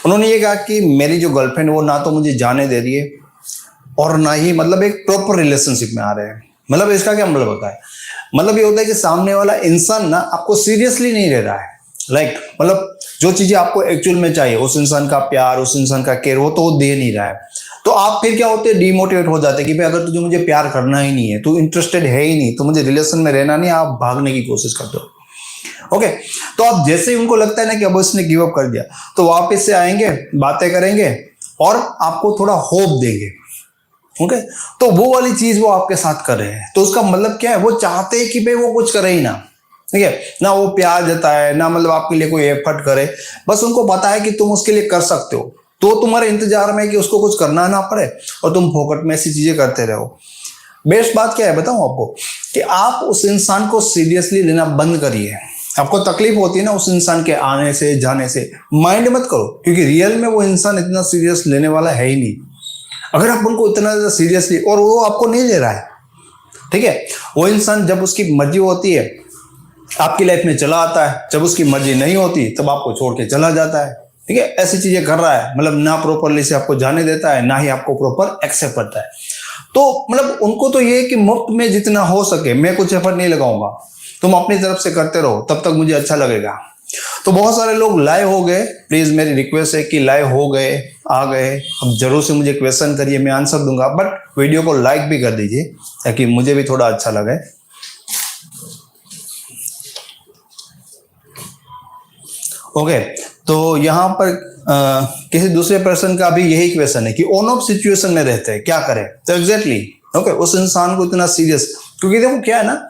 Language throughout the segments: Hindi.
उन्होंने ये कहा कि मेरी जो गर्लफ्रेंड वो ना तो मुझे जाने दे रही है और ना ही मतलब एक प्रॉपर रिलेशनशिप में आ रहे हैं। मतलब इसका क्या मतलब होता है? मतलब ये होता है कि सामने वाला इंसान ना आपको सीरियसली नहीं ले रहा है। मतलब जो चीजें आपको एक्चुअल में चाहिए, उस इंसान का प्यार, उस इंसान का केयर, वो तो वो दे नहीं रहा है। तो आप फिर क्या होते हैं, डिमोटिवेट हो जाते हैं कि भाई अगर तुझे मुझे प्यार करना ही नहीं है, तू इंटरेस्टेड है ही नहीं, तो मुझे रिलेशन में रहना नहीं, आप भागने की कोशिश करते हो। ओके, तो आप जैसे ही उनको लगता है ना कि अब उसने गिव अप कर दिया, तो वापस से आएंगे, बातें करेंगे और आपको थोड़ा होप देंगे। ओके, तो वो वाली चीज वो आपके साथ कर रहे हैं। तो उसका मतलब क्या है, वो चाहते हैं कि भाई वो कुछ करे ही ना, ठीक है ना, वो प्यार जताए ना, मतलब आपके लिए कोई एफर्ट करे। बस उनको पता है कि तुम उसके लिए कर सकते हो, तो तुम्हारे इंतजार में कि उसको कुछ करना ना पड़े और तुम फोकट में ऐसी चीजें करते रहो। बेस्ट बात क्या है बताऊं आपको, कि आप उस इंसान को सीरियसली लेना बंद करिए। आपको तकलीफ होती है ना उस इंसान के आने से जाने से, माइंड मत करो, क्योंकि रियल में वो इंसान इतना सीरियस लेने वाला है ही नहीं। अगर आप उनको इतना ज्यादा सीरियसली, और वो आपको नहीं ले रहा है, ठीक है, वो इंसान जब उसकी मर्जी होती है आपकी लाइफ में चला आता है, जब उसकी मर्जी नहीं होती तब आपको छोड़ के चला जाता है। ठीक है, ऐसी चीजें कर रहा है, मतलब ना प्रॉपरली से आपको जाने देता है, ना ही आपको प्रॉपर एक्सेप्ट करता है। तो मतलब उनको तो ये है कि मुफ्त में जितना हो सके मैं कुछ एफर्ट नहीं लगाऊंगा, तुम अपनी तरफ से करते रहो, तब तक मुझे अच्छा लगेगा। तो बहुत सारे लोग लाइव हो गए, प्लीज मेरी रिक्वेस्ट है कि लाइव हो गए, आ गए, अब जरूर से मुझे क्वेश्चन करिए, मैं आंसर दूंगा, बट वीडियो को लाइक भी कर दीजिए ताकि मुझे भी थोड़ा अच्छा लगे। ओके, तो यहाँ पर किसी दूसरे पर्सन का भी यही क्वेश्चन है कि ऑन ऑफ सिचुएशन में रहते हैं, क्या करें? तो एग्जैक्टली ओके, उस इंसान को इतना सीरियस, क्योंकि देखो क्या है ना,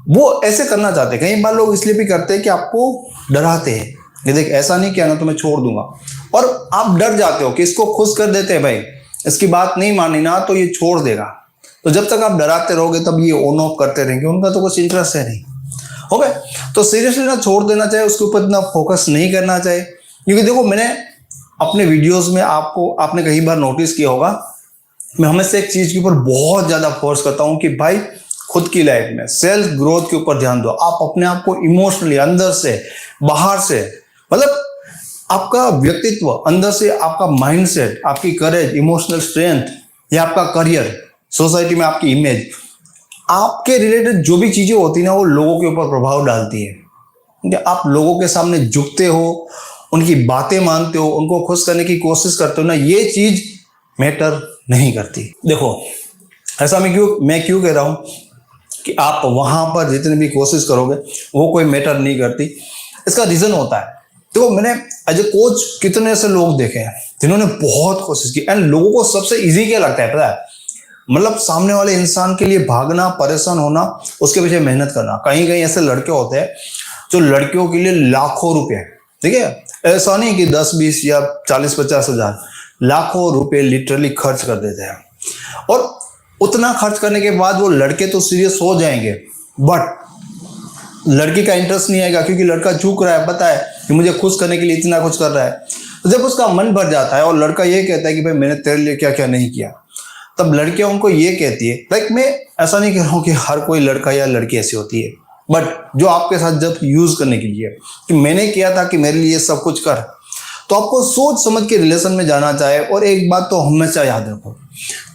वो ऐसे करना चाहते हैं। कई बार लोग इसलिए भी करते हैं कि आपको डराते हैं कि देख ऐसा नहीं किया ना तो मैं छोड़ दूंगा, और आप डर जाते हो कि इसको खुश कर देते हैं, भाई इसकी बात नहीं मानी ना तो ये छोड़ देगा। तो जब तक आप डराते रहोगे तब ये ऑन ऑफ करते रहेंगे, उनका तो कुछ इंटरेस्ट है नहीं। ओके, तो सीरियसली ना छोड़ देना चाहिए, उसके ऊपर इतना फोकस नहीं करना चाहिए। क्योंकि देखो मैंने अपने वीडियोस में आपने कई बार नोटिस किया होगा, मैं हमेशा एक चीज के ऊपर बहुत ज्यादा फोर्स करता हूं कि भाई खुद की लाइफ में सेल्फ ग्रोथ के ऊपर ध्यान दो। आप अपने आप को इमोशनली अंदर से बाहर से, मतलब आपका व्यक्तित्व अंदर से, आपका माइंडसेट, आपकी करेज, इमोशनल स्ट्रेंथ या आपका करियर, सोसाइटी में आपकी इमेज, आपके रिलेटेड जो भी चीजें होती है ना वो लोगों के ऊपर प्रभाव डालती है। आप लोगों के सामने झुकते हो, उनकी बातें मानते हो, उनको खुश करने की कोशिश करते हो ना, ये चीज मैटर नहीं करती। देखो ऐसा मैं क्यों कह रहा हूं कि आप वहां पर जितनी भी कोशिश करोगे वो कोई मैटर नहीं करती। इसका रीजन होता है, तो मैंने एज ए कोच कितने ऐसे लोग देखे हैं जिन्होंने बहुत कोशिश की, एंड लोगों को सबसे इजी क्या लगता है पता है? मतलब सामने वाले इंसान के लिए भागना, परेशान होना, उसके पीछे मेहनत करना। कहीं कहीं ऐसे लड़के होते हैं जो लड़कियों के लिए लाखों रुपए, ठीक है, ऐसा नहीं कि 10-20 या 40-50 हजार, लाखों रुपए लिटरली खर्च कर देते हैं। और उतना खर्च करने के बाद वो लड़के तो सीरियस हो जाएंगे, बट लड़की का इंटरेस्ट नहीं आएगा, क्योंकि लड़का झुक रहा है, पता है कि मुझे खुश करने के लिए इतना कुछ कर रहा है। तो जब उसका मन भर जाता है और लड़का ये कहता है कि भाई मैंने तेरे लिए क्या क्या नहीं किया, तब लड़कियां उनको ये कहती है, मैं ऐसा नहीं कह रहा हूं कि हर कोई लड़का या लड़की ऐसी होती है, बट जो आपके साथ जब यूज करने के लिए कि मैंने किया था कि मेरे लिए सब कुछ कर, तो आपको सोच समझ के रिलेशन में जाना चाहिए। और एक बात तो हमेशा याद रखो,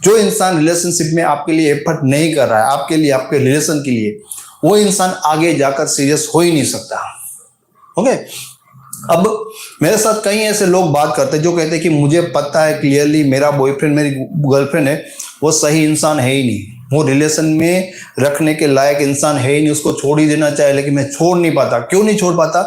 जो इंसान रिलेशनशिप में आपके लिए एफर्ट नहीं कर रहा है, आपके लिए, आपके रिलेशन के लिए, वो इंसान आगे जाकर सीरियस हो ही नहीं सकता। ओके, अब मेरे साथ कई ऐसे लोग बात करते हैं जो कहते हैं कि मुझे पता है क्लियरली मेरा बॉयफ्रेंड, मेरी गर्लफ्रेंड है, वो सही इंसान है ही नहीं, वो रिलेशन में रखने के लायक इंसान है ही नहीं, उसको छोड़ ही देना चाहिए, लेकिन मैं छोड़ नहीं पाता। क्यों नहीं छोड़ पाता?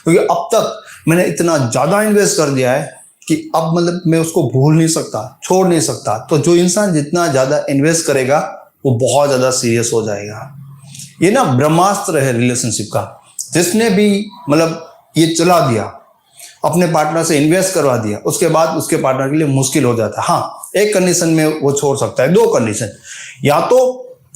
क्योंकि अब तक मैंने इतना ज्यादा इन्वेस्ट कर दिया है कि अब मतलब मैं उसको भूल नहीं सकता, छोड़ नहीं सकता। तो जो इंसान जितना ज्यादा इन्वेस्ट करेगा वो बहुत ज्यादा सीरियस हो जाएगा। ये ना ब्रह्मास्त्र है रिलेशनशिप का। जिसने भी मतलब ये चला दिया, अपने पार्टनर से इन्वेस्ट करवा दिया, उसके बाद उसके पार्टनर के लिए मुश्किल हो जाता है। हाँ, एक कंडीशन में वो छोड़ सकता है, दो कंडीशन, या तो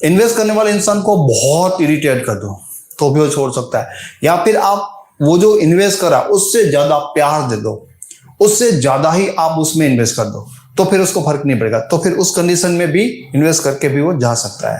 इन्वेस्ट करने वाले इंसान को बहुत इरिटेट कर दो तो भी वो छोड़ सकता है, या फिर आप वो जो इन्वेस्ट करा उससे ज्यादा प्यार दे दो, उससे ज्यादा ही आप उसमें इन्वेस्ट कर दो, तो फिर उसको फर्क नहीं पड़ेगा। तो फिर उस कंडीशन में भी इन्वेस्ट करके भी वो जा सकता है।